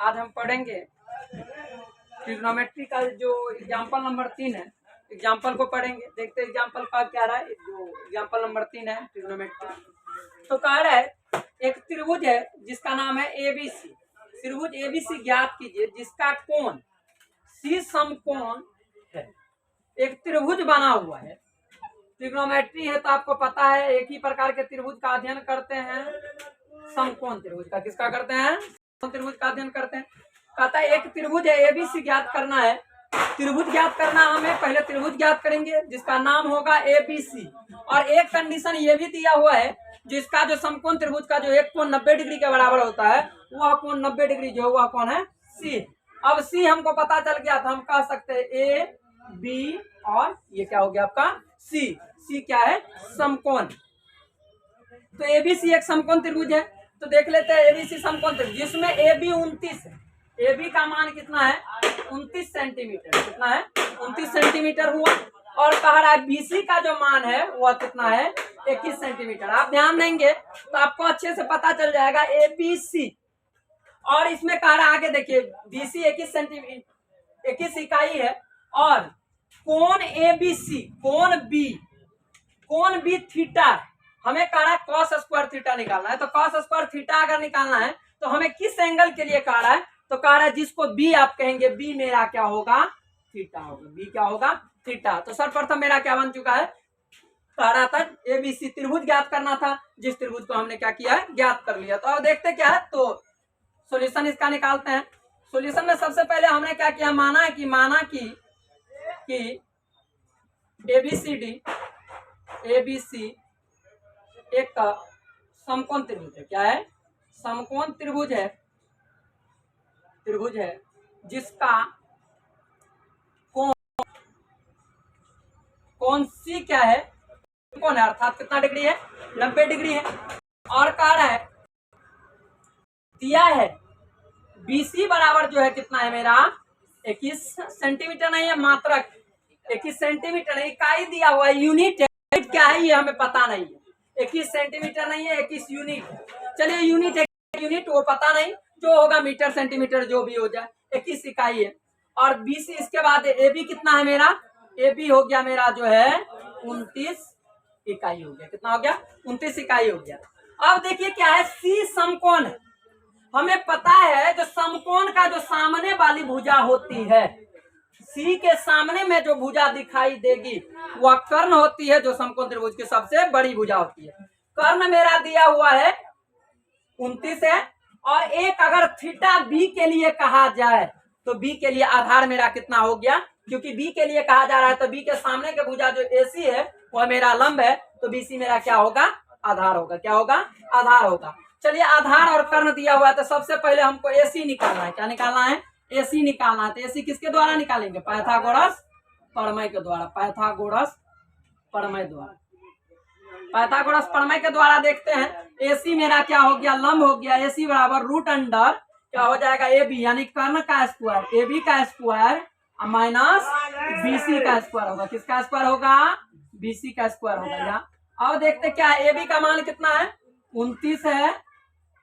आज हम पढ़ेंगे ट्रिग्नोमेट्री का जो एग्जाम्पल नंबर 3 है। एग्जाम्पल को पढ़ेंगे, देखते हैं एग्जाम्पल का क्या रहा है। जो एग्जाम्पल नंबर 3 है ट्रिग्नोमेट्री, तो कह रहा है एक त्रिभुज है जिसका नाम है एबीसी। त्रिभुज एबीसी ज्ञात कीजिए जिसका कोण सी समकोण है। एक त्रिभुज बना हुआ है, ट्रिग्नोमेट्री है तो आपको पता है एक ही प्रकार के त्रिभुज का अध्ययन करते हैं, समकोण त्रिभुज का। किसका करते हैं? त्रिभुज का अध्ययन करते हैं। कहता है एक त्रिभुज है एबीसी ज्ञात करना है। त्रिभुज ज्ञात करना, हमें पहले त्रिभुज ज्ञात करेंगे जिसका नाम होगा एबीसी, और एक कंडीशन ये भी दिया हुआ है जिसका जो समकोण त्रिभुज का जो एक कोण 90 डिग्री के बराबर होता है वह कोण 90 डिग्री जो वह कौन है? सी। अब सी हमको पता चल गया तो हम कह सकते हैं ए बी, और ये क्या हो गया आपका? सी। सी क्या है? समकोण। तो एबीसी एक समकोण त्रिभुज है। तो देख लेते हैं एबीसी समकोण त्रिभुज जिसमें ए बी 29 है। ए बी का मान कितना है? 29 सेंटीमीटर। कितना है? 29 सेंटीमीटर हुआ। और कह रहा है बीसी का जो मान है वह कितना है? 21 सेंटीमीटर। आप ध्यान देंगे तो आपको अच्छे से पता चल जाएगा एबीसी। और इसमें कह रहा है आगे देखिए बीसी 21 सेंटीमीटर 21 इकाई है, और कोण एबीसी कोण बी थीटा। हमें कह रहा है cos स्क्वायर थीटा निकालना है। तो cos स्क्वायर थीटा अगर निकालना है तो हमें किस एंगल के लिए कह रहा है? तो कह रहा है जिसको बी आप कहेंगे, बी मेरा क्या होगा? थीटा होगा। बी क्या होगा? थीटा। तो सर्वप्रथम मेरा क्या बन चुका है? कह रहा था एबीसी त्रिभुज ज्ञात करना था, जिस त्रिभुज को हमने क्या किया है? ज्ञात कर लिया। तो अब देखते क्या है, तो सॉल्यूशन इसका निकालते हैं। सॉल्यूशन में सबसे पहले हमने क्या किया? माना कि एबीसी एक समकोण त्रिभुज है। क्या है? समकोण त्रिभुज है जिसका कोण सी क्या है? कोण है, अर्थात कितना डिग्री है? 90 डिग्री है। और कह रहा है दिया है बीसी बराबर जो है कितना है मेरा? 21 सेंटीमीटर नहीं है, मात्रक 21 सेंटीमीटर है। इकाई दिया हुआ है, यूनिट है। क्या है ये हमें पता नहीं है। 21 सेंटीमीटर नहीं है, 21 यूनिट है। चलिए यूनिट है, यूनिट वो पता नहीं, जो होगा मीटर सेंटीमीटर जो भी हो जाए, 21 इकाई है। और बीसी इसके बाद ए बी कितना है मेरा? ए बी हो गया मेरा जो है 29 इकाई हो गया। कितना हो गया? 29 इकाई हो गया। अब देखिए क्या है, सी समकोण है। हमें पता है जो समकोण का जो सामने वाली भुजा होती है, सी के सामने में जो भुजा दिखाई देगी वह कर्ण होती है, जो समकोण त्रिभुज की सबसे बड़ी भुजा होती है। कर्ण मेरा दिया हुआ है 29 है। और एक अगर थीटा बी के लिए कहा जाए तो बी के लिए आधार मेरा कितना हो गया? क्योंकि बी के लिए कहा जा रहा है तो बी के सामने के भुजा जो एसी है वह मेरा लंब है, तो बीसी मेरा क्या होगा? आधार होगा। क्या होगा? आधार होगा। चलिए आधार और कर्ण दिया हुआ है तो सबसे पहले हमको एसी निकालना है। क्या निकालना है? एसी निकालना है। तो एसी किसके द्वारा निकालेंगे? पाइथागोरस प्रमेय के द्वारा। पाइथागोरस प्रमेय के द्वारा देखते हैं एसी मेरा क्या हो गया? लंब हो गया। एसी बराबर रूट अंडर क्या हो जाएगा? ए बी, यानी कर्ण का स्क्वायर, ए बी का स्क्वायर माइनस बीसी का स्क्वायर होगा। किसका स्क्वायर होगा? बीसी का स्क्वायर होगा। यहाँ अब देखते क्या है, ए बी का मान कितना है? 29 है,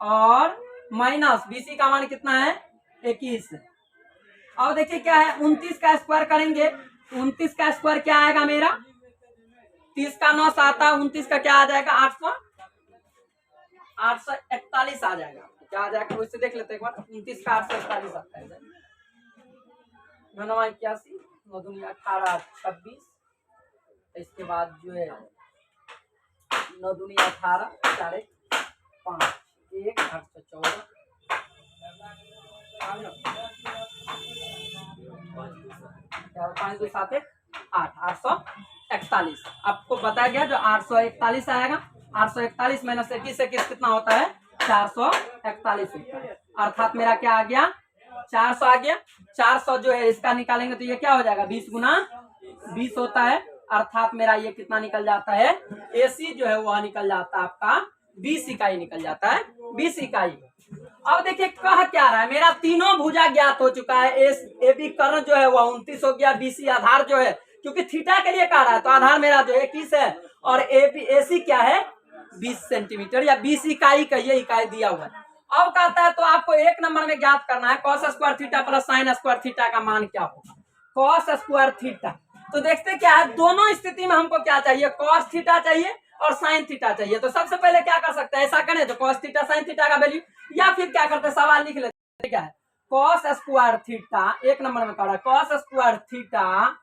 और माइनस बीसी का मान कितना है? 21। अब देखिए क्या है, 29 का स्क्वायर करेंगे। 29 का स्क्वायर क्या आएगा मेरा? 30 का 9 आता, 29 का क्या आ जाएगा? 841 आ जाएगा। क्या आ जाएगा उससे देख लेते हैं एक बार। 29 का 841 आता है। 9 81 9 दूनी 18 26, इसके बाद जो है 9 दूनी 18 4 5 1 814 5 2 7 8 841 आपको बताया गया। जो 841 आएगा, 841 माइनस 21 कितना होता है? 441 होता है। अर्थात मेरा क्या आ गया? 400 आ गया। 400 जो है इसका निकालेंगे तो ये क्या हो जाएगा? 20 गुना 20 होता है। अर्थात मेरा ये कितना निकल जाता है? एसी जो है वह निकल जाता है आपका 20 इकाई निकल जाता है। 20 इकाई। अब देखिए कह क्या रहा है, मेरा तीनों भुजा ज्ञात हो चुका है। ए बी कर्ण जो है वह 29 हो गया। बीसी आधार जो है, क्योंकि थीटा के लिए कह रहा है तो आधार मेरा जो 21 है, और एसी क्या है? 20 सेंटीमीटर या 20 इकाई का ये इकाई दिया हुआ है। अब कहता है तो आपको एक नंबर में ज्ञात करना है cos square theta plus sine square theta का मान क्या होगा। कॉस स्क्वायर थीटा, तो देखते क्या है, दोनों स्थिति में हमको क्या चाहिए, कॉस थीटा चाहिए और साइन थीटा चाहिए। तो सबसे पहले क्या कर सकते हैं, ऐसा करें तो कॉस थीटा साइन थीटा का वैल्यू, या फिर क्या करते हैं सवाल लिख लेते, क्या है कॉस स्क्वायर थीटा, एक नंबर में कह cos square theta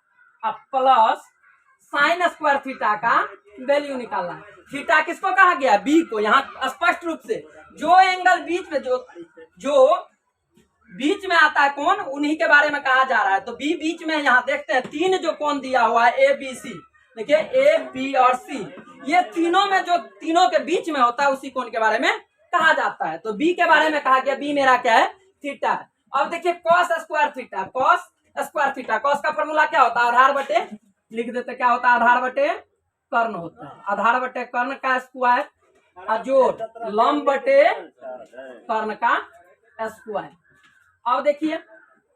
plus sine square theta का वैल्यू निकालना है। थीटा किसको कहा गया, बी को। यहाँ स्पष्ट रूप से जो एंगल बीच में जो बीच में आता है कौन, उन्हीं के बारे में कहा जा रहा है। तो बी बीच में, यहाँ देखते हैं तीन जो कोण दिया हुआ है ए बी सी, देखिए ए बी और सी, ये तीनों में जो तीनों के बीच में होता है उसी कोण के बारे में कहा जाता है। तो बी के बारे में कहा गया, बी मेरा क्या है, थीटा है। अब देखिए cos square theta, cos square theta, cos का फॉर्मूला क्या होता है, आधार बटे, लिख देते क्या होता है, आधार बटे कर्ण होता है। आधार बटे कर्ण का स्क्वायर जोड़ लंब बटे कर्ण का स्क्वायर। अब देखिए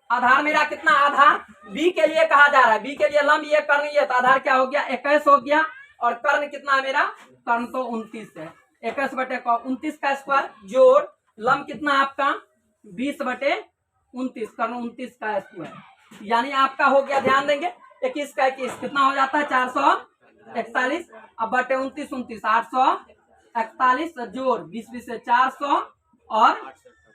आधार मेरा कितना, आधार बी के लिए कहा जा रहा है, बी के लिए लंब ये कर्ण ये, तो आधार क्या हो गया 21 हो गया, और कर्ण कितना है मेरा, कर्ण तो 29 है, 21 बटे 29 का स्क्वायर जोड़ लंब कितना आपका 20 बटे 29, कर्ण 29 का स्क्वायर, यानी आपका हो गया, ध्यान देंगे 21 का 21 कितना हो जाता है 441, अब बटे 29 29 841 जोड़ 20 20 से 400 और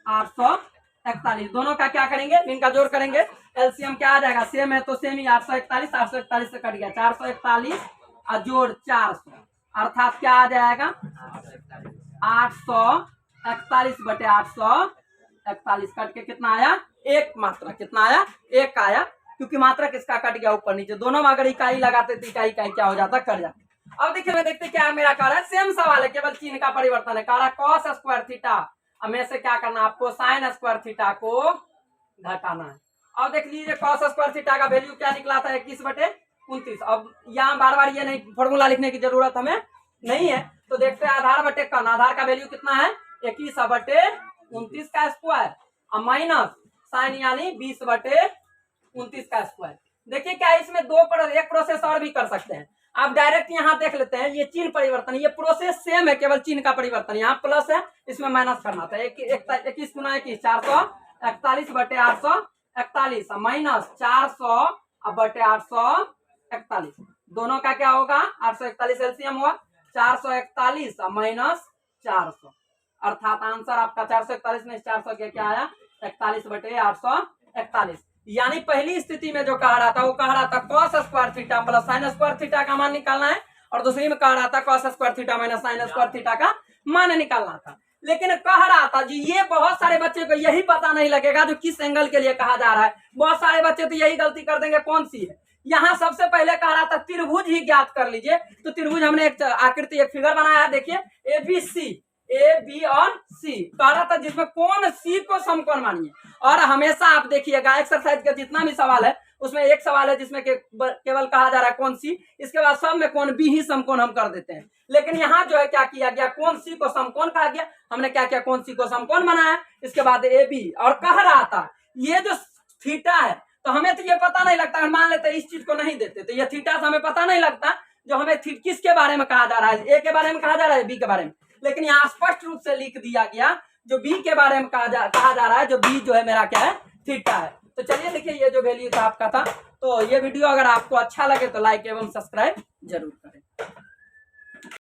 841, दोनों का क्या करेंगे, इनका जोड़ करेंगे, एलसीएम क्या आ जाएगा, सेम है तो सेम ही, 841 841 से कट गया 441 और जोड़ 400, अर्थात क्या आ जाएगा 841 बटे 841, कट के कितना आया, एक मात्रा, कितना आया, एक आया, क्योंकि मात्रा किसका कट गया ऊपर नीचे, दोनों में अगर इकाई लगाते तो इकाई इकाई क्या हो जाता, कट जाता। अब देखिए मैं देखते क्या है मेरा कह रहा है, सेम सवाल है, केवल चिन्ह का परिवर्तन है, कह रहा है कॉस स्क्वायर थीटा, अब में से क्या करना आपको, साइन स्क्वायर थीटा को घटाना है। अब देख लीजिए कॉस स्क्वायर थीटा का वैल्यू क्या निकला था 21 बटे 29। अब यहाँ बार बार ये नहीं फॉर्मूला लिखने की जरूरत हमें नहीं है, तो देखते हैं आधार बटे कर्ण, आधार का वैल्यू कितना है 21 बटे 29 का स्क्वायर, अब माइनस साइन यानी 20 बटे 29 का स्क्वायर। देखिए क्या इसमें एक प्रोसेस और भी कर सकते हैं, आप डायरेक्ट यहाँ देख लेते हैं, ये चिन्ह परिवर्तन, ये प्रोसेस सेम है, केवल चिन्ह का परिवर्तन, यहाँ प्लस है इसमें माइनस करना था, 21 गुना 21 441 बटे 841 माइनस 400 बटे 841, दोनों का क्या होगा 841 एलसीएम हुआ, 441 माइनस 400, अर्थात आंसर आपका 441 में 400 के क्या आया 41 बटे 841। यानी पहली स्थिति में जो कह रहा था वो कह रहा था cos square theta plus sine square theta का मान निकालना है, और दूसरी में कह रहा था cos square theta minus sine square theta का मान निकालना था। लेकिन कह रहा था जी ये बहुत सारे बच्चे को यही पता नहीं लगेगा जो किस एंगल के लिए कहा जा रहा है, बहुत सारे बच्चे तो यही गलती कर देंगे, कौन सी है, यहाँ सबसे पहले कह रहा था त्रिभुज ही ज्ञात कर लीजिए, तो त्रिभुज हमने एक आकृति एक फिगर बनाया है, देखिए ABC ए बी और सी कह रहा था, जिसमें कौन सी को समकोण मानिए, और हमेशा आप देखिएगा एक्सरसाइज का जितना भी सवाल है उसमें एक सवाल है जिसमें केवल कहा जा रहा है कौन सी, इसके बाद सब में कौन बी ही समकोण हम कर देते हैं। लेकिन यहाँ जो है क्या किया गया, कौन सी को समकोण कहा गया, हमने क्या किया कौन सी को समकोण बनाया, इसके बाद ए बी, और कह रहा था ये जो थीटा है, तो हमें तो ये पता नहीं लगता, मान लेते इस चीज को नहीं देते तो ये थीटा से हमें पता नहीं लगता, जो हमें किसके बारे में कहा जा रहा है, ए के बारे में कहा जा रहा है बी के बारे में, लेकिन यहाँ स्पष्ट रूप से लिख दिया गया जो बी के बारे में कहा जा रहा है, जो बी जो है मेरा क्या है थीटा है। तो चलिए देखिए ये जो वैल्यू था आपका था, तो ये वीडियो अगर आपको अच्छा लगे तो लाइक एवं सब्सक्राइब जरूर करें।